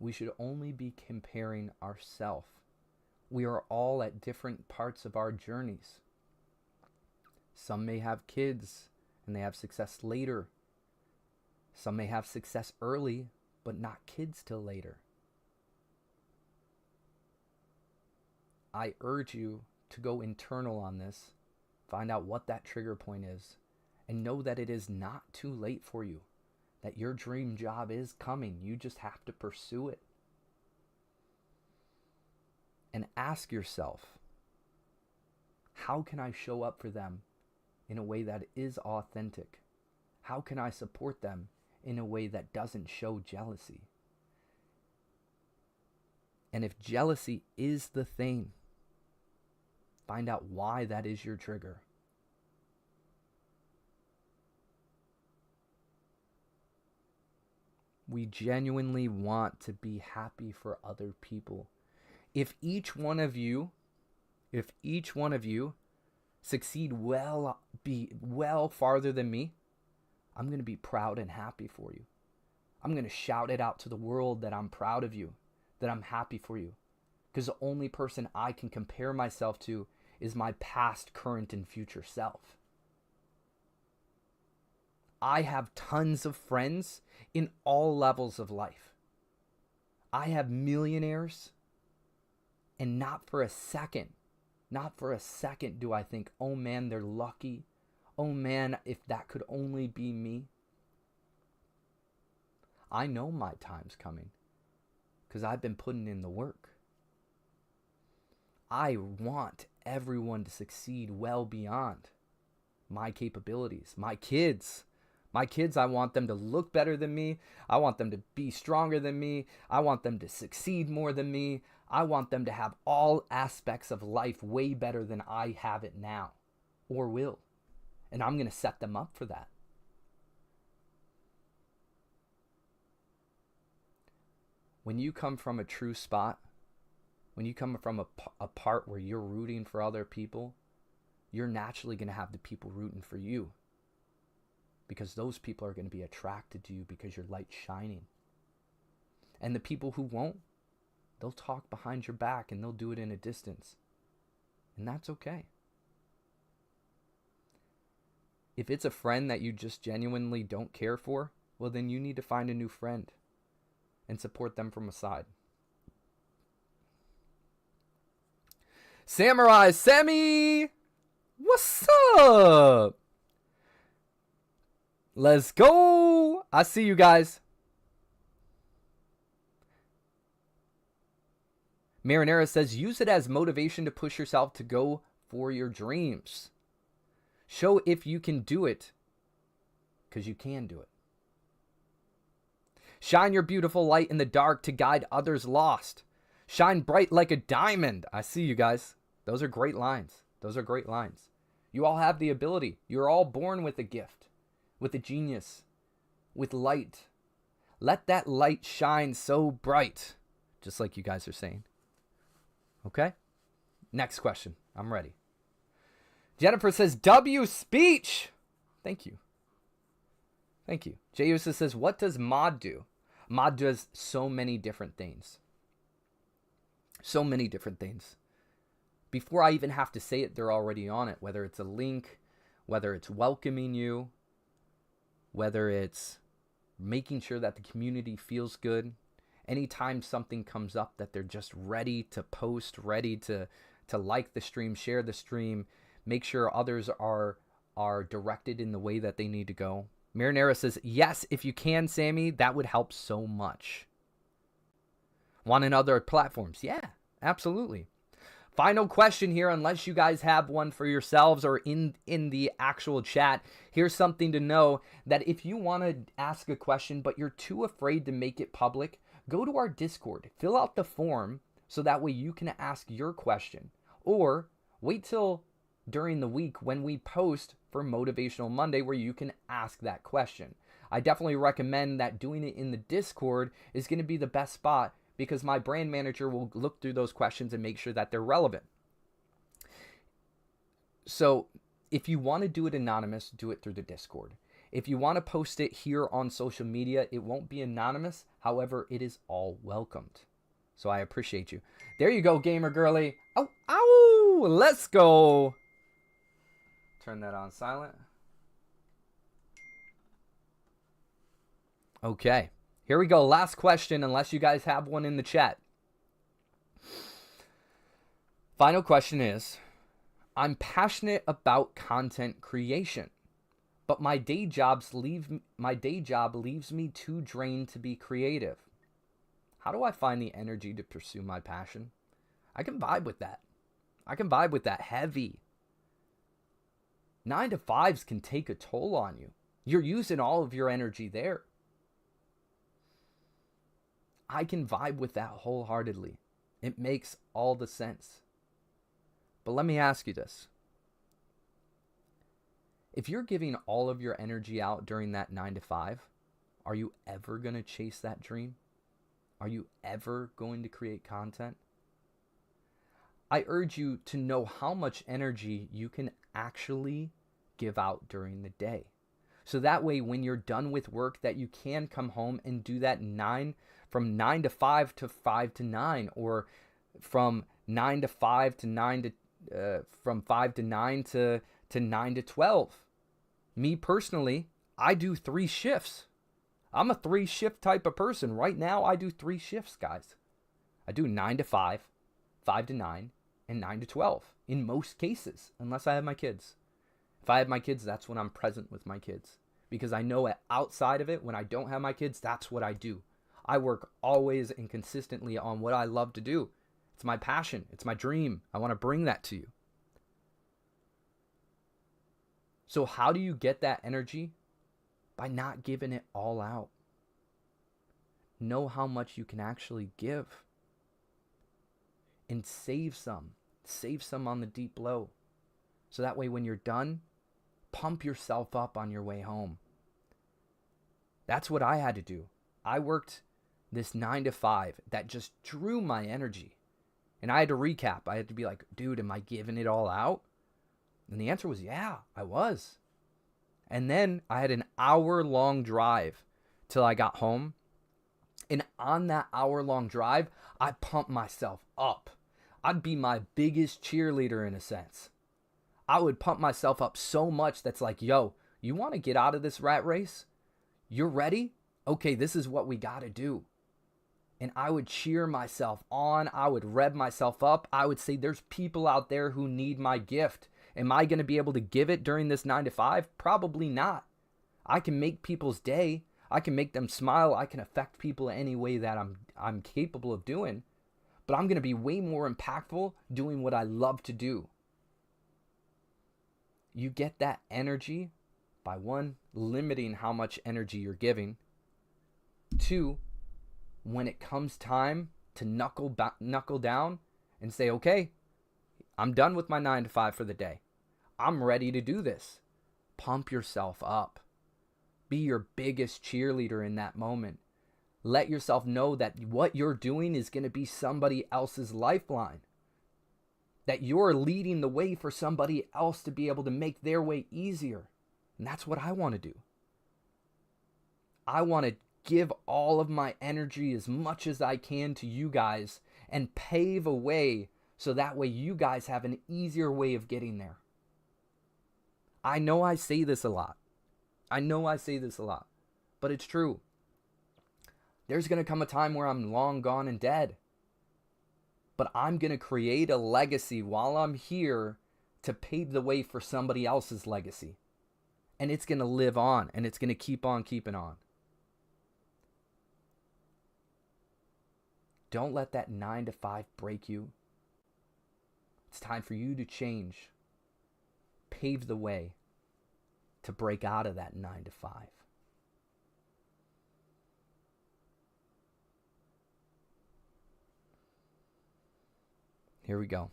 S2: We should only be comparing ourselves. We are all at different parts of our journeys. Some may have kids and they have success later. Some may have success early, but not kids till later. I urge you to go internal on this, find out what that trigger point is, and know that it is not too late for you, that your dream job is coming. You just have to pursue it. And ask yourself, how can I show up for them in a way that is authentic? How can I support them in a way that doesn't show jealousy? And if jealousy is the thing, find out why that is your trigger. We genuinely want to be happy for other people. If each one of you succeed be well farther than me, I'm going to be proud and happy for you. I'm going to shout it out to the world that I'm proud of you, that I'm happy for you. Because the only person I can compare myself to is my past, current, and future self. I have tons of friends in all levels of life. I have millionaires, and not for a second do I think, oh man, they're lucky. Oh man, if that could only be me. I know my time's coming because I've been putting in the work. I want everyone to succeed well beyond my capabilities. My kids, I want them to look better than me. I want them to be stronger than me. I want them to succeed more than me. I want them to have all aspects of life way better than I have it now or will. And I'm going to set them up for that. When you come from a true spot, when you come from a part where you're rooting for other people, you're naturally going to have the people rooting for you. Because those people are going to be attracted to you because your light's shining. And the people who won't, they'll talk behind your back and they'll do it in a distance. And that's okay. If it's a friend that you just genuinely don't care for, well, then you need to find a new friend and support them from aside. Samurai Sammy, what's up? Let's go. I see you guys. Marinera says, use it as motivation to push yourself to go for your dreams. Show if you can do it, because you can do it. Shine your beautiful light in the dark to guide others lost. Shine bright like a diamond. I see you guys. Those are great lines. You all have the ability. You're all born with a gift, with a genius, with light. Let that light shine so bright, just like you guys are saying. Okay? Next question. I'm ready. Jennifer says, W speech. Thank you. Jay Usa says, what does mod do? Mod does so many different things. Before I even have to say it, they're already on it. Whether it's a link, whether it's welcoming you, whether it's making sure that the community feels good. Anytime something comes up that they're just ready to post, ready to like the stream, share the stream, make sure others are directed in the way that they need to go. Marinera says, yes, if you can, Sammy, that would help so much. Want in other platforms? Yeah, absolutely. Final question here, unless you guys have one for yourselves or in the actual chat. Here's something to know, that if you want to ask a question but you're too afraid to make it public, go to our Discord. Fill out the form so that way you can ask your question. Or wait till during the week when we post for Motivational Monday where you can ask that question. I definitely recommend that doing it in the Discord is going to be the best spot, because my brand manager will look through those questions and make sure that they're relevant. So if you want to do it anonymous, do it through the Discord. If you want to post it here on social media, it won't be anonymous. However, it is all welcomed. So I appreciate you. There you go, gamer girly. Oh, ow! Let's go. Turn that on silent. Okay. Here we go. Last question, unless you guys have one in the chat. Final question is, I'm passionate about content creation, but my day job leaves me too drained to be creative. How do I find the energy to pursue my passion? I can vibe with that. Heavy. 9 to 5s can take a toll on you. You're using all of your energy there. I can vibe with that wholeheartedly. It makes all the sense. But let me ask you this. If you're giving all of your energy out during that 9 to 5, are you ever going to chase that dream? Are you ever going to create content? I urge you to know how much energy you can actually give out during the day. So that way, when you're done with work, that you can come home and do that from 9 to 5 to 5 to 9, or from 9 to 5 to 9 to, from 5 to 9 to 9 to 12. Me personally, I do 3 shifts. I'm a 3-shift type of person. Right now, I do 3 shifts, guys. I do 9 to 5, 5 to 9, and 9 to 12 in most cases, unless I have my kids. If I have my kids, that's when I'm present with my kids. Because I know outside of it, when I don't have my kids, that's what I do. I work always and consistently on what I love to do. It's my passion. It's my dream. I want to bring that to you. So how do you get that energy? By not giving it all out. Know how much you can actually give. And save some. Save some on the deep low. So that way when you're done, pump yourself up on your way home. That's what I had to do. I worked this 9 to 5 that just drew my energy. And I had to recap. I had to be like, dude, am I giving it all out? And the answer was, yeah, I was. And then I had an hour-long drive till I got home. And on that hour-long drive, I pumped myself up. I'd be my biggest cheerleader in a sense. I would pump myself up so much that's like, yo, you want to get out of this rat race? You're ready? Okay, this is what we got to do. And I would cheer myself on. I would rev myself up. I would say there's people out there who need my gift. Am I going to be able to give it during this 9 to 5? Probably not. I can make people's day. I can make them smile. I can affect people any way that I'm capable of doing. But I'm going to be way more impactful doing what I love to do. You get that energy by 1, limiting how much energy you're giving. 2, when it comes time to knuckle down and say, okay, I'm done with my 9 to 5 for the day. I'm ready to do this. Pump yourself up. Be your biggest cheerleader in that moment. Let yourself know that what you're doing is going to be somebody else's lifeline. That you're leading the way for somebody else to be able to make their way easier. And that's what I want to do. I want to give all of my energy as much as I can to you guys and pave a way so that way you guys have an easier way of getting there. I know I say this a lot. But it's true. There's going to come a time where I'm long gone and dead. But I'm going to create a legacy while I'm here to pave the way for somebody else's legacy. And it's going to live on, and it's going to keep on keeping on. Don't let that 9 to 5 break you. It's time for you to change. Pave the way to break out of that 9 to 5. Here we go.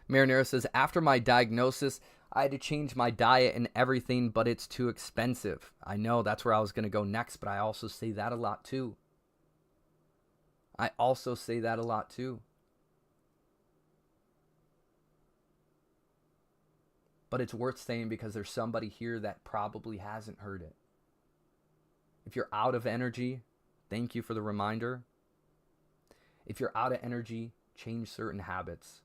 S2: Marinera says, after my diagnosis, I had to change my diet and everything, but it's too expensive. I know, that's where I was going to go next, but I also say that a lot too. But it's worth saying because there's somebody here that probably hasn't heard it. If you're out of energy, thank you for the reminder. If you're out of energy, change certain habits.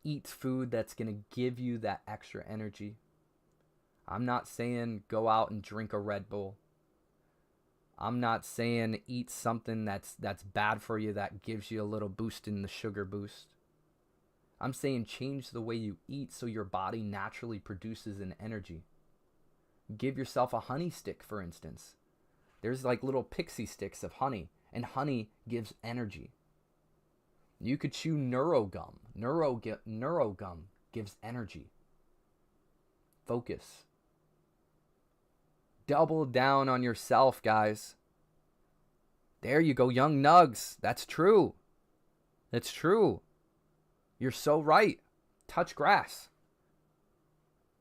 S2: Eat food that's going to give you that extra energy. I'm not saying go out and drink a Red Bull. I'm not saying eat something that's bad for you that gives you a little boost in the sugar boost. I'm saying change the way you eat so your body naturally produces an energy. Give yourself a honey stick, for instance. There's like little pixie sticks of honey, and honey gives energy. You could chew neurogum. Neurogum gives energy. Focus. Double down on yourself, guys. There you go, young nugs. That's true. That's true. You're so right. Touch grass.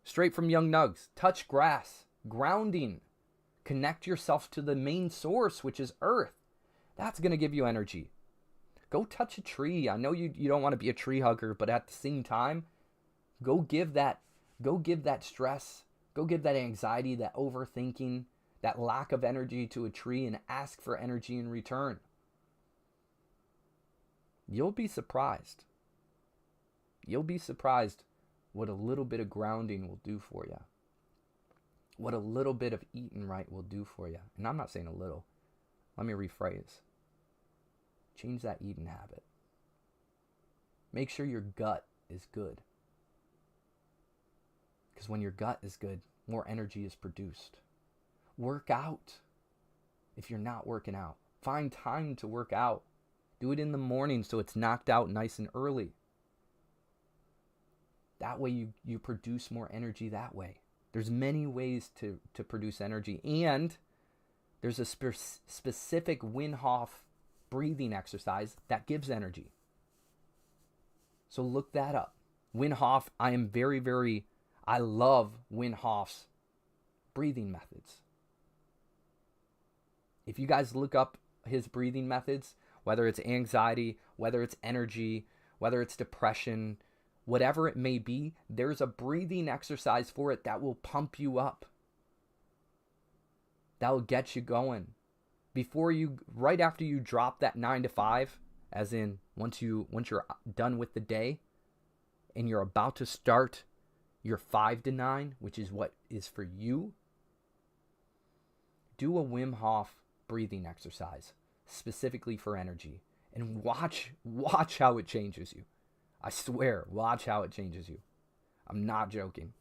S2: Straight from Young Nugs. Touch grass. Grounding. Connect yourself to the main source, which is earth. That's going to give you energy. Go touch a tree. I know you don't want to be a tree hugger, but at the same time, go give that stress, go give that anxiety, that overthinking, that lack of energy to a tree and ask for energy in return. You'll be surprised. You'll be surprised what a little bit of grounding will do for you. What a little bit of eating right will do for you. And I'm not saying a little. Let me rephrase. Change that eating habit. Make sure your gut is good. Because when your gut is good, more energy is produced. Work out if you're not working out. Find time to work out. Do it in the morning so it's knocked out nice and early. That way you produce more energy that way. There's many ways to produce energy. And there's a specific Wim Hof breathing exercise that gives energy. So look that up. Wim Hof, I love Wim Hof's breathing methods. If you guys look up his breathing methods, whether it's anxiety, whether it's energy, whether it's depression, whatever it may be, there's a breathing exercise for it that will pump you up. That will get you going. Right after you drop that 9 to 5, as in once you're done with the day and you're about to start your 5 to 9, which is what is for you, do a Wim Hof breathing exercise specifically for energy and watch how it changes you. I swear, watch how it changes you. I'm not joking.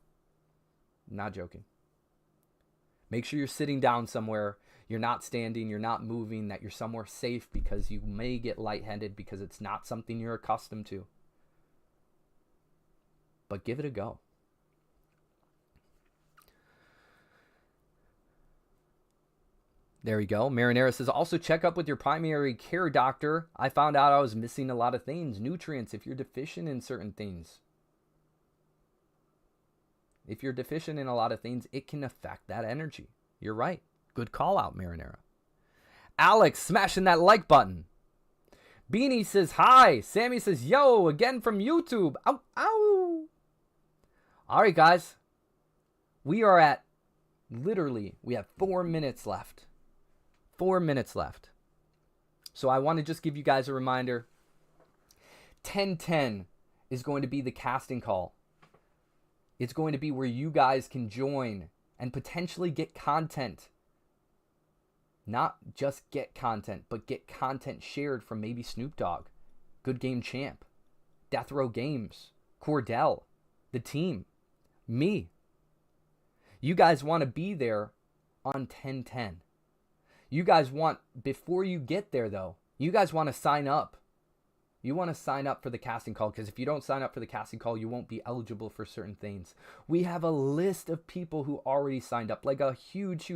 S2: Make sure you're sitting down somewhere. You're not standing, you're not moving, that you're somewhere safe, because you may get lightheaded because it's not something you're accustomed to. But give it a go. There we go. Marinera says, also check up with your primary care doctor. I found out I was missing a lot of things. Nutrients, if you're deficient in certain things. If you're deficient in a lot of things, it can affect that energy. You're right. Good call out, Marinera. Alex, smashing that like button. Beanie says, hi. Sammy says, yo, again from YouTube. Ow, ow. All right, guys. We have 4 minutes left. 4 minutes left. So I want to just give you guys a reminder. 10:10 is going to be the casting call. It's going to be where you guys can join and potentially get content. Not just get content, but get content shared from maybe Snoop Dogg, Good Game Champ, Death Row Games, Cordell, the team, me. You guys want to be there on 10:10. You guys want, before you get there though, you guys want to sign up. You want to sign up for the casting call, because if you don't sign up for the casting call, you won't be eligible for certain things. We have a list of people who already signed up, like a huge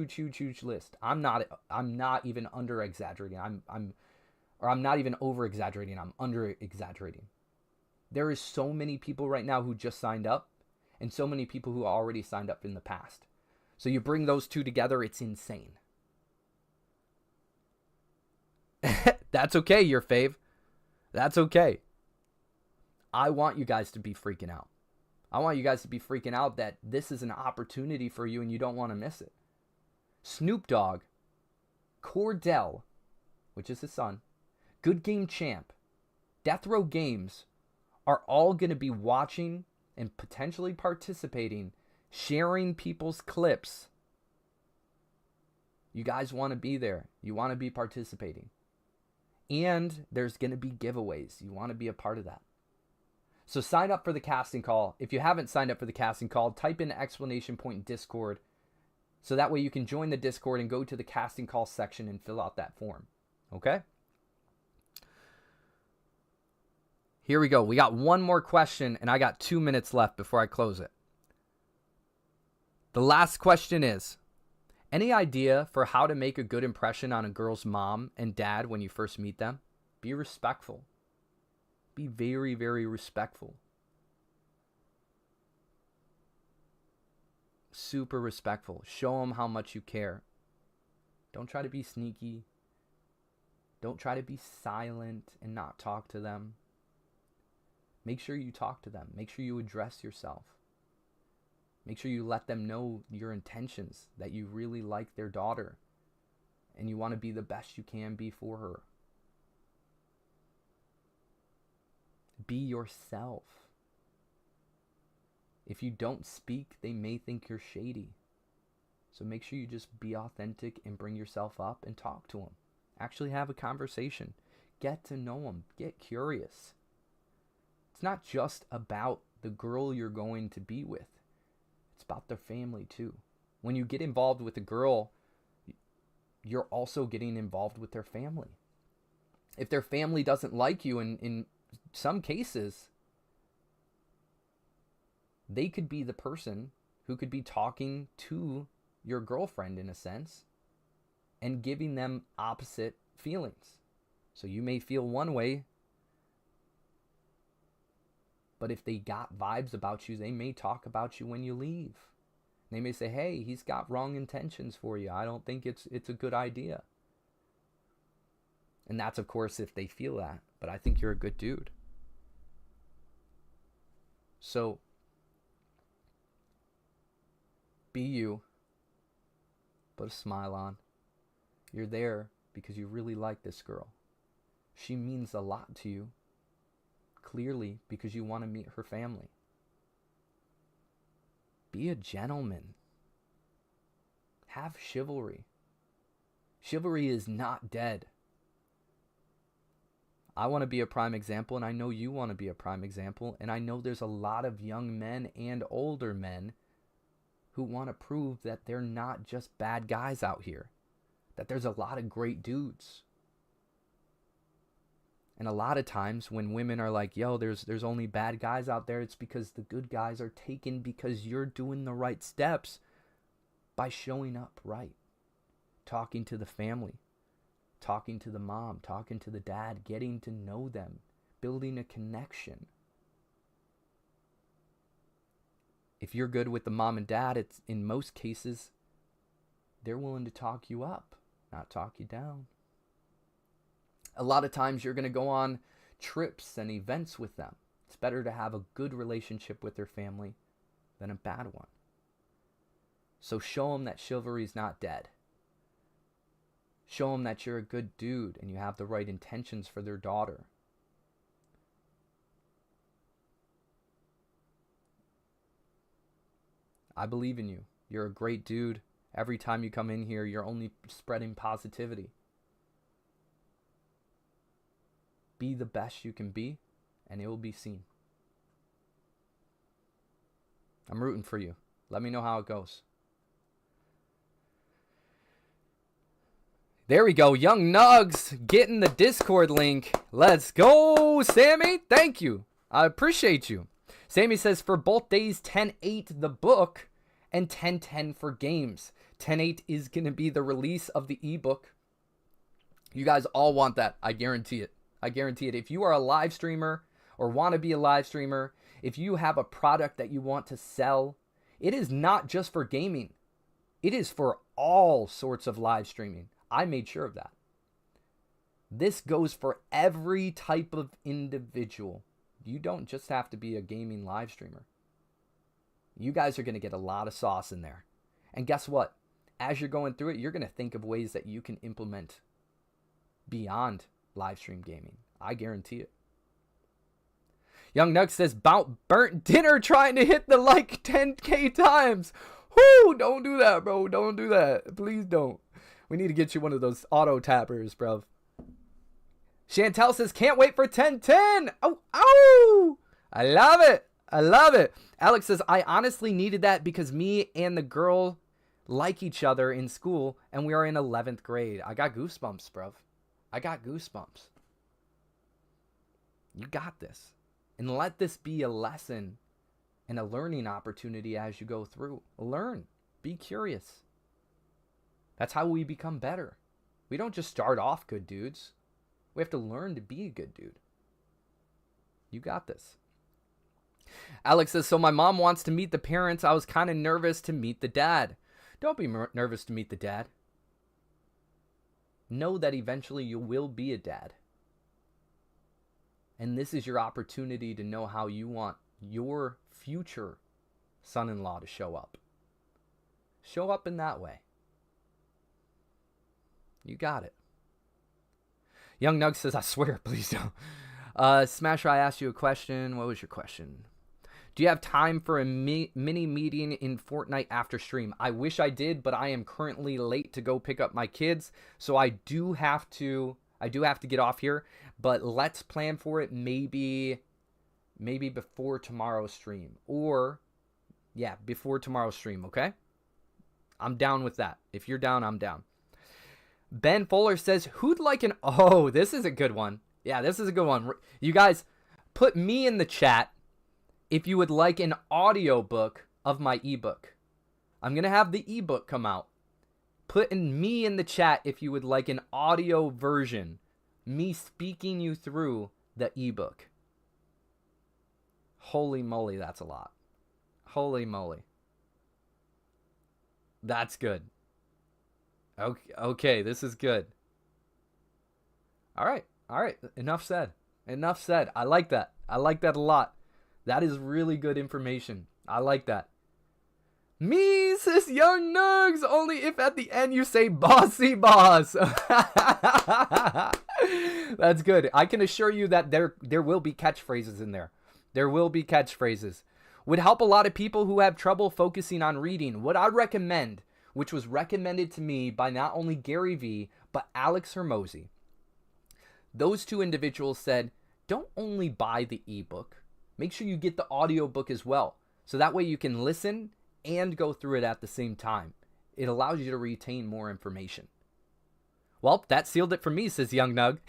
S2: list. I'm not even under exaggerating. I'm not even over exaggerating. I'm under exaggerating. There is so many people right now who just signed up, and so many people who already signed up in the past. So you bring those two together, it's insane. That's okay, your fave. That's okay. I want you guys to be freaking out. I want you guys to be freaking out that this is an opportunity for you and you don't want to miss it. Snoop Dogg, Cordell, which is his son, Good Game Champ, Death Row Games are all going to be watching and potentially participating, sharing people's clips. You guys want to be there. You want to be participating. And there's going to be giveaways. You want to be a part of that. So sign up for the casting call. If you haven't signed up for the casting call, type in ! Discord. So that way you can join the Discord and go to the casting call section and fill out that form. Okay? Here we go. We got one more question, and I got 2 minutes left before I close it. The last question is, any idea for how to make a good impression on a girl's mom and dad when you first meet them? Be respectful. Be very, very respectful. Super respectful. Show them how much you care. Don't try to be sneaky. Don't try to be silent and not talk to them. Make sure you talk to them. Make sure you address yourself. Make sure you let them know your intentions, that you really like their daughter and you want to be the best you can be for her. Be yourself. If you don't speak, they may think you're shady. So make sure you just be authentic and bring yourself up and talk to them. Actually have a conversation. Get to know them. Get curious. It's not just about the girl you're going to be with. It's about their family too. When you get involved with a girl, you're also getting involved with their family. If their family doesn't like you, in some cases, they could be the person who could be talking to your girlfriend in a sense and giving them opposite feelings. So you may feel one way, but if they got vibes about you, they may talk about you when you leave. They may say, hey, he's got wrong intentions for you. I don't think it's a good idea. And that's, of course, if they feel that. But I think you're a good dude. So, be you. Put a smile on. You're there because you really like this girl. She means a lot to you. Clearly, because you want to meet her family. Be a gentleman. Have chivalry. Chivalry is not dead. I want to be a prime example, and I know you want to be a prime example, and I know there's a lot of young men and older men who want to prove that they're not just bad guys out here, that there's a lot of great dudes. And a lot of times when women are like, yo, there's only bad guys out there, it's because the good guys are taken because you're doing the right steps by showing up right. Talking to the family, talking to the mom, talking to the dad, getting to know them, building a connection. If you're good with the mom and dad, it's in most cases, they're willing to talk you up, not talk you down. A lot of times you're going to go on trips and events with them. It's better to have a good relationship with their family than a bad one. So show them that chivalry is not dead. Show them that you're a good dude and you have the right intentions for their daughter. I believe in you. You're a great dude. Every time you come in here, you're only spreading positivity. Be the best you can be, and it will be seen. I'm rooting for you. Let me know how it goes. There we go. Young Nugs getting the Discord link. Let's go, Sammy. Thank you. I appreciate you. Sammy says for both days, 10/8 the book and 10/10 for games. 10/8 is going to be the release of the ebook. You guys all want that. I guarantee it. I guarantee it. If you are a live streamer or want to be a live streamer, if you have a product that you want to sell, it is not just for gaming. It is for all sorts of live streaming. I made sure of that. This goes for every type of individual. You don't just have to be a gaming live streamer. You guys are going to get a lot of sauce in there. And guess what? As you're going through it, you're going to think of ways that you can implement beyond live stream gaming. I guarantee it. Young Nug says, burnt dinner trying to hit the like 10K times. Whoo, don't do that, bro. Don't do that. Please don't. We need to get you one of those auto tappers, bro. Chantel says, can't wait for 1010. Oh. I love it. I love it. Alex says, I honestly needed that because me and the girl like each other in school and we are in 11th grade. I got goosebumps, bro. I got goosebumps. You got this. And let this be a lesson and a learning opportunity as you go through. Learn. Be curious. That's how we become better. We don't just start off good dudes. We have to learn to be a good dude. You got this. Alex says, so my mom wants to meet the parents. I was kind of nervous to meet the dad. Don't be nervous to meet the dad. Know that eventually you will be a dad. And this is your opportunity to know how you want your future son-in-law to show up. Show up in that way. You got it. Young Nug says, I swear, please don't. Smasher, I asked you a question. What was your question? Do you have time for a mini meeting in Fortnite after stream? I wish I did, but I am currently late to go pick up my kids. So I do have to get off here, but let's plan for it maybe before tomorrow's stream. Or, yeah, before tomorrow's stream, okay? I'm down with that. If you're down, I'm down. Ben Fuller says, who'd like an... Oh, this is a good one. Yeah, this is a good one. You guys, put me in the chat if you would like an audio book of my ebook. I'm going to have the ebook come out. Put me in the chat if you would like an audio version. Me speaking you through the ebook. Holy moly, that's a lot. Holy moly. That's good. Okay, this is good. All right. Enough said. I like that. I like that a lot. That is really good information. I like that. Me, says Young Nugs, only if at the end you say bossy boss. That's good. I can assure you that there will be catchphrases in there. There will be catchphrases. Would help a lot of people who have trouble focusing on reading. What I recommend, which was recommended to me by not only Gary Vee, but Alex Hermosi. Those two individuals said, don't only buy the ebook, make sure you get the audiobook as well. So that way you can listen and go through it at the same time. It allows you to retain more information. Well, that sealed it for me, says Young Nug.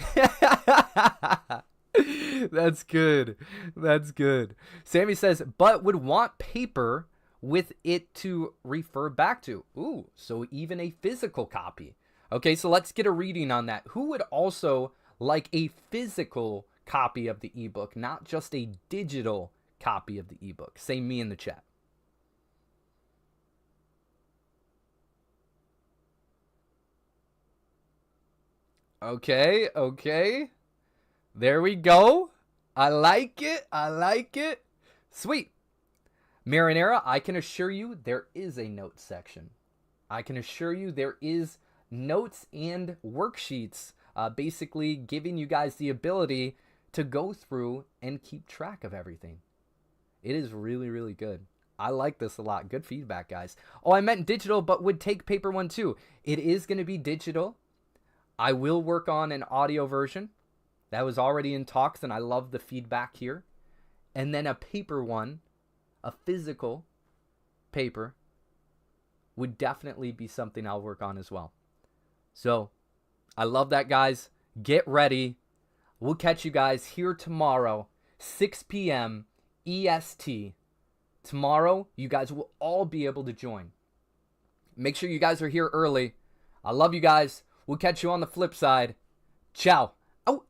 S2: That's good. That's good. Sammy says, but would want paper with it to refer back to. Ooh, so even a physical copy. Okay, so let's get a reading on that. Who would also like a physical copy of the ebook, not just a digital copy of the ebook? Say me in the chat. Okay. There we go. I like it. Sweet. Marinara, I can assure you there is a notes section. I can assure you there is notes and worksheets, basically giving you guys the ability to go through and keep track of everything. It is really, really good. I like this a lot. Good feedback, guys. Oh, I meant digital, but would take paper one too. It is going to be digital. I will work on an audio version. That was already in talks, and I love the feedback here. And then a paper one, a physical paper, would definitely be something I'll work on as well. So, I love that, guys. Get ready. We'll catch you guys here tomorrow, 6 p.m. EST. Tomorrow, you guys will all be able to join. Make sure you guys are here early. I love you guys. We'll catch you on the flip side. Ciao. Oh,